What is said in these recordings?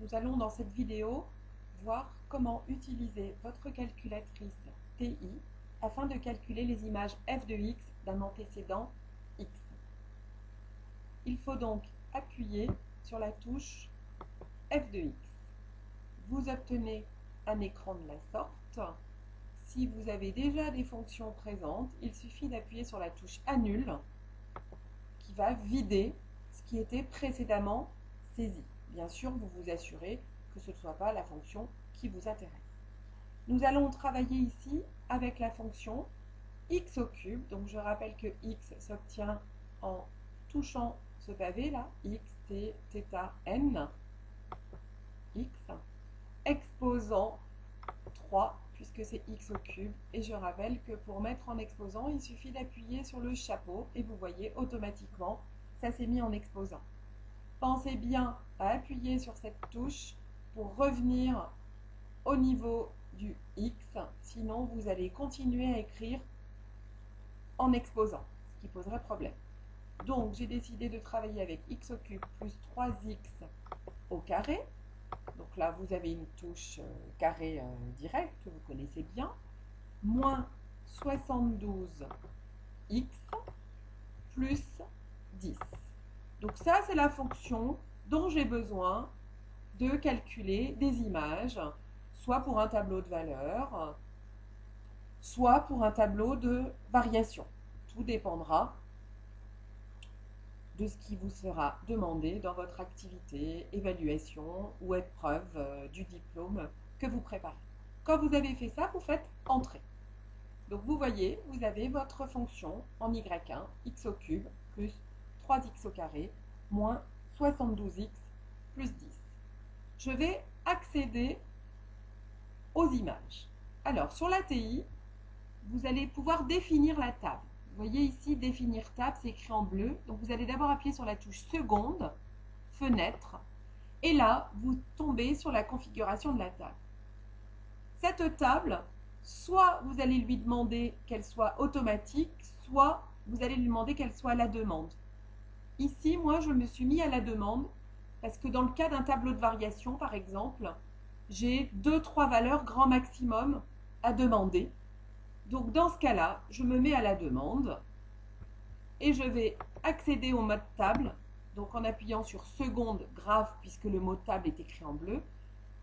nous allons dans cette vidéo voir comment utiliser votre calculatrice TI afin de calculer les images f de x d'un antécédent x. Il faut donc appuyer sur la touche f de x. Vous obtenez un écran de la sorte. Si vous avez déjà des fonctions présentes, il suffit d'appuyer sur la touche annule qui va vider ce qui était précédemment saisi. Bien sûr, vous vous assurez que ce ne soit pas la fonction qui vous intéresse. Nous allons travailler ici avec la fonction x au cube. Donc je rappelle que x s'obtient en touchant ce pavé là, x, t, θ, n, x, exposant 3 puisque c'est x au cube. Et je rappelle que pour mettre en exposant, il suffit d'appuyer sur le chapeau et vous voyez automatiquement, ça s'est mis en exposant. Pensez bien à appuyer sur cette touche pour revenir au niveau du x, sinon vous allez continuer à écrire en exposant, ce qui poserait problème. Donc j'ai décidé de travailler avec x au cube plus 3x au carré. Donc là vous avez une touche carré direct que vous connaissez bien, moins 72x plus 10. Donc ça c'est la fonction dont j'ai besoin de calculer des images, soit pour un tableau de valeurs, soit pour un tableau de variation. Tout dépendra de ce qui vous sera demandé dans votre activité, évaluation ou épreuve du diplôme que vous préparez. Quand vous avez fait ça, vous faites Entrée. Donc vous voyez, vous avez votre fonction en y1, x au cube, plus 3x au carré, moins 72x, plus 10. Je vais accéder aux images. Alors, sur la TI, vous allez pouvoir définir la table. Vous voyez ici, définir table, c'est écrit en bleu. Donc, vous allez d'abord appuyer sur la touche seconde, fenêtre, et là, vous tombez sur la configuration de la table. Cette table, soit vous allez lui demander qu'elle soit automatique, soit vous allez lui demander qu'elle soit à la demande. Ici, moi, je me suis mis à la demande parce que dans le cas d'un tableau de variation, par exemple, j'ai 2-3 valeurs grand maximum à demander. Donc, dans ce cas-là, je me mets à la demande et je vais accéder au mode table, donc en appuyant sur seconde graphe, puisque le mot table est écrit en bleu.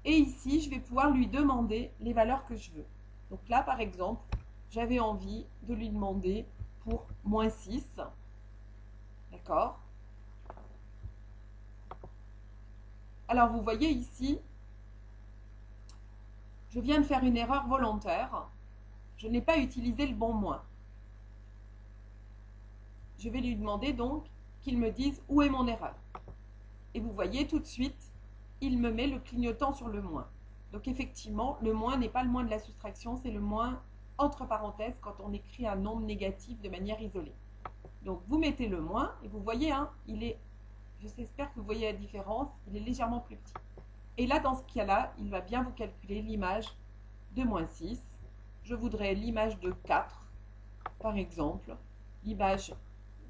Et ici, je vais pouvoir lui demander les valeurs que je veux. Donc là, par exemple, j'avais envie de lui demander pour moins 6. D'accord ? Alors, vous voyez ici, je viens de faire une erreur volontaire. Je n'ai pas utilisé le bon moins. Je vais lui demander donc qu'il me dise où est mon erreur. Et vous voyez tout de suite, il me met le clignotant sur le moins. Donc effectivement, le moins n'est pas le moins de la soustraction, c'est le moins entre parenthèses quand on écrit un nombre négatif de manière isolée. Donc vous mettez le moins et vous voyez, hein, j'espère que vous voyez la différence, il est légèrement plus petit. Et là, dans ce cas-là, il va bien vous calculer l'image de moins 6. Je voudrais l'image de 4, par exemple, l'image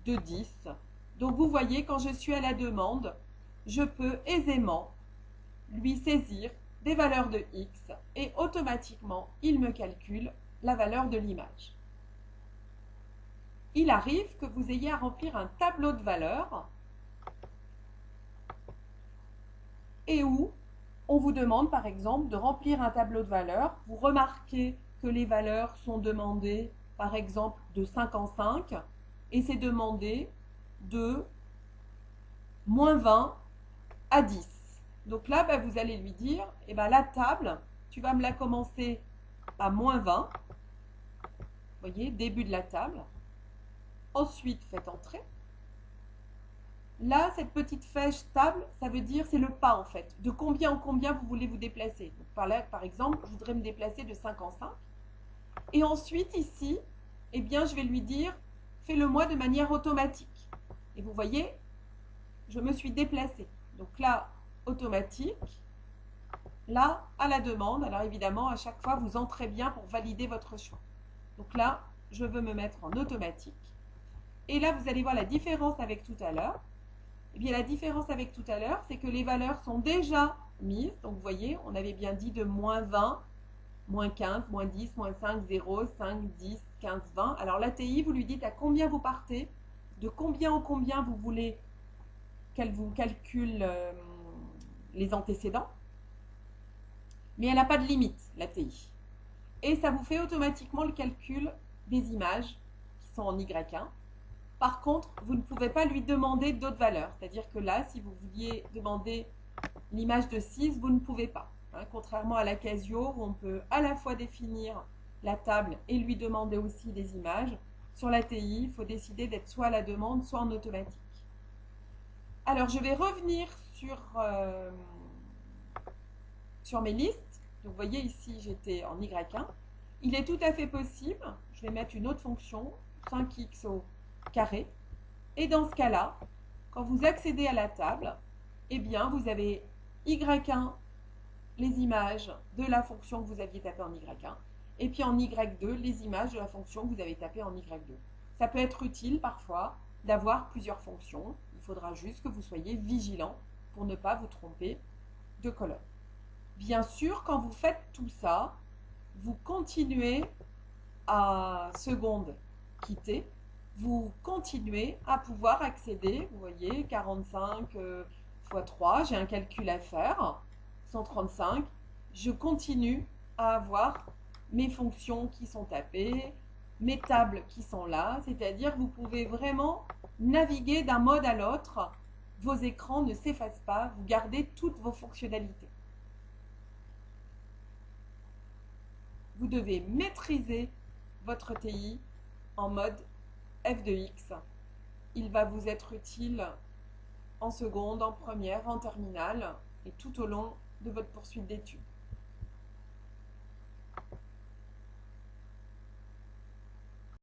de 10. Donc vous voyez, quand je suis à la demande, je peux aisément lui saisir des valeurs de x et automatiquement, il me calcule la valeur de l'image. Il arrive que vous ayez à remplir un tableau de valeurs et où on vous demande par exemple de remplir un tableau de valeurs. Vous remarquez que les valeurs sont demandées par exemple de 5 en 5 et c'est demandé de moins 20 à 10. Donc là, vous allez lui dire, la table, tu vas me la commencer à moins 20. Vous voyez, début de la table. Ensuite, faites entrer. Là, cette petite flèche table, ça veut dire, c'est le pas en fait. De combien en combien vous voulez vous déplacer. Donc, par exemple, je voudrais me déplacer de 5 en 5. Et ensuite, ici, je vais lui dire, fais-le-moi de manière automatique. Et vous voyez, je me suis déplacée. Donc là, automatique. Là, à la demande. Alors évidemment, à chaque fois, vous entrez bien pour valider votre choix. Donc là, je veux me mettre en automatique. Et là, vous allez voir la différence avec tout à l'heure. Eh bien, la différence avec tout à l'heure, c'est que les valeurs sont déjà mise. Donc vous voyez, on avait bien dit de moins 20, moins 15, moins 10, moins 5, 0, 5, 10, 15, 20. Alors la TI, vous lui dites à combien vous partez, de combien en combien vous voulez qu'elle vous calcule les antécédents. Mais elle n'a pas de limite, la TI. Et ça vous fait automatiquement le calcul des images qui sont en Y1. Par contre, vous ne pouvez pas lui demander d'autres valeurs. C'est-à-dire que là, si vous vouliez demander l'image de 6, vous ne pouvez pas. Contrairement à la Casio, où on peut à la fois définir la table et lui demander aussi des images, sur la TI, il faut décider d'être soit à la demande, soit en automatique. Alors, je vais revenir sur mes listes. Donc, vous voyez ici, j'étais en Y1. Il est tout à fait possible, je vais mettre une autre fonction, 5x au carré. Et dans ce cas-là, quand vous accédez à la table, eh bien, vous avez Y1, les images de la fonction que vous aviez tapée en Y1, et puis en Y2, les images de la fonction que vous avez tapée en Y2. Ça peut être utile parfois d'avoir plusieurs fonctions. Il faudra juste que vous soyez vigilant pour ne pas vous tromper de colonne. Bien sûr, quand vous faites tout ça, vous continuez à seconde quitter, vous continuez à pouvoir accéder, vous voyez, 45 x 3, j'ai un calcul à faire, 135, je continue à avoir mes fonctions qui sont tapées, mes tables qui sont là, c'est-à-dire que vous pouvez vraiment naviguer d'un mode à l'autre, vos écrans ne s'effacent pas, vous gardez toutes vos fonctionnalités. Vous devez maîtriser votre TI en mode f de x. Il va vous être utile en seconde, en première, en terminale et tout au long de votre poursuite d'études.